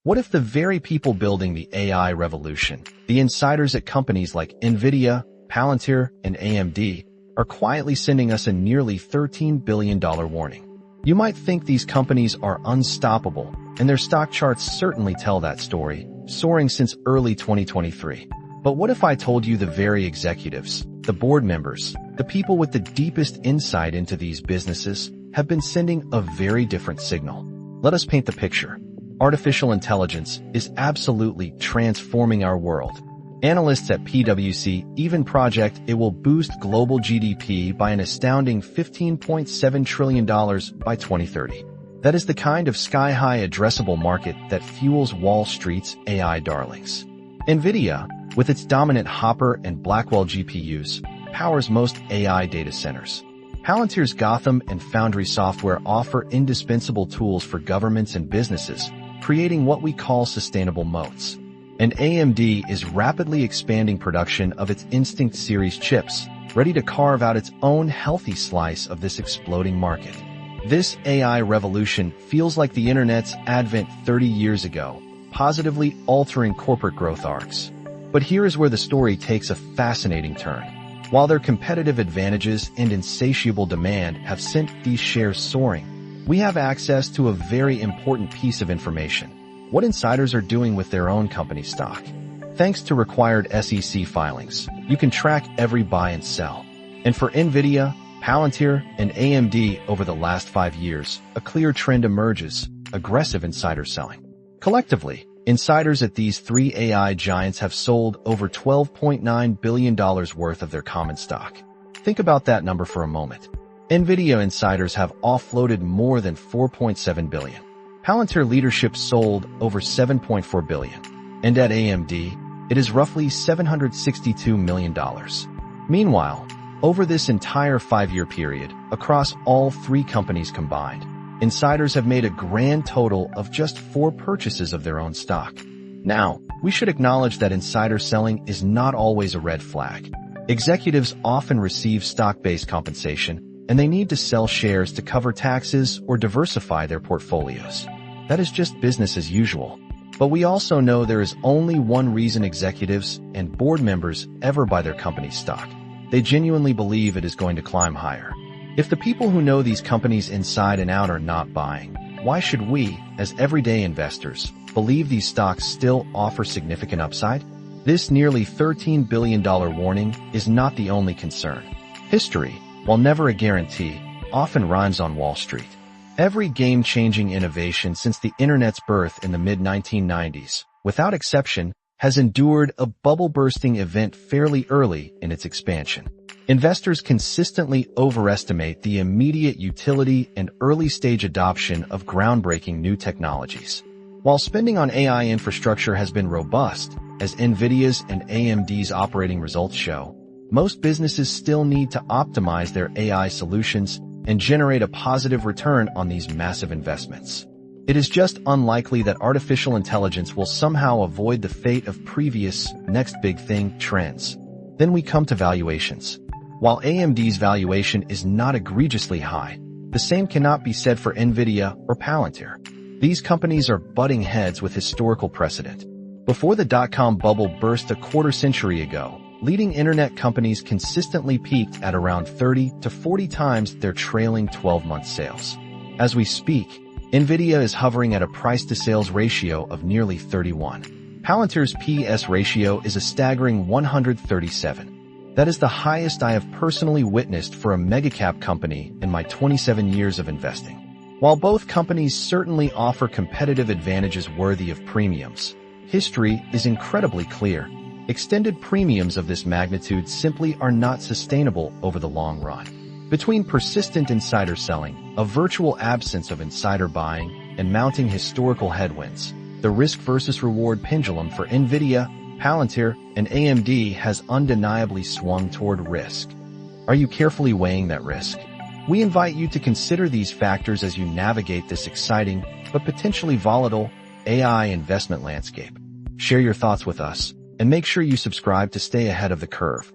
What if the very people building the AI revolution, the insiders at companies like Nvidia, Palantir, and AMD, are quietly sending us a nearly $13 billion warning? You might think these companies are unstoppable, and their stock charts certainly tell that story, soaring since early 2023. But what if I told you the very executives, the board members, the people with the deepest insight into these businesses have been sending a very different signal? Let us paint the picture. Artificial intelligence is absolutely transforming our world. Analysts at PwC even project it will boost global GDP by an astounding $15.7 trillion by 2030. That is the kind of sky-high addressable market that fuels Wall Street's AI darlings. Nvidia, with its dominant Hopper and Blackwell GPUs, powers most AI data centers. Palantir's Gotham and Foundry software offer indispensable tools for governments and businesses, creating what we call sustainable moats. And AMD is rapidly expanding production of its Instinct series chips, ready to carve out its own healthy slice of this exploding market. This AI revolution feels like the internet's advent 30 years ago, positively altering corporate growth arcs. But here is where the story takes a fascinating turn. While their competitive advantages and insatiable demand have sent these shares soaring, we have access to a very important piece of information: what insiders are doing with their own company stock. Thanks to required SEC filings, you can track every buy and sell. And for Nvidia, Palantir, and AMD over the last 5 years, a clear trend emerges: aggressive insider selling. Collectively, insiders at these three AI giants have sold over $12.9 billion worth of their common stock. Think about that number for a moment. Nvidia insiders have offloaded more than $4.7 billion. Palantir leadership sold over $7.4 billion. And at AMD, it is roughly $762 million. Meanwhile, over this entire 5-year period, across all three companies combined, insiders have made a grand total of just 4 purchases of their own stock. Now, we should acknowledge that insider selling is not always a red flag. Executives often receive stock-based compensation, and they need to sell shares to cover taxes or diversify their portfolios. That is just business as usual. But we also know there is only one reason executives and board members ever buy their company's stock. They genuinely believe it is going to climb higher. If the people who know these companies inside and out are not buying, why should we, as everyday investors, believe these stocks still offer significant upside? This nearly $13 billion warning is not the only concern. History, while never a guarantee, often rhymes on Wall Street. Every game-changing innovation since the internet's birth in the mid-1990s, without exception, has endured a bubble-bursting event fairly early in its expansion. Investors consistently overestimate the immediate utility and early-stage adoption of groundbreaking new technologies. While spending on AI infrastructure has been robust, as Nvidia's and AMD's operating results show, most businesses still need to optimize their AI solutions and generate a positive return on these massive investments. It is just unlikely that artificial intelligence will somehow avoid the fate of previous next big thing trends. Then we come to valuations. While AMD's valuation is not egregiously high, the same cannot be said for Nvidia or Palantir. These companies are butting heads with historical precedent. Before the dot-com bubble burst a quarter-century ago, leading internet companies consistently peaked at around 30 to 40 times their trailing 12-month sales. As we speak, Nvidia is hovering at a price-to-sales ratio of nearly 31. Palantir's P/S ratio is a staggering 137. That is the highest I have personally witnessed for a megacap company in my 27 years of investing. While both companies certainly offer competitive advantages worthy of premiums, history is incredibly clear. Extended premiums of this magnitude simply are not sustainable over the long run. Between persistent insider selling, a virtual absence of insider buying, and mounting historical headwinds, the risk versus reward pendulum for Nvidia, Palantir, and AMD has undeniably swung toward risk. Are you carefully weighing that risk? We invite you to consider these factors as you navigate this exciting, but potentially volatile, AI investment landscape. Share your thoughts with us, and make sure you subscribe to stay ahead of the curve.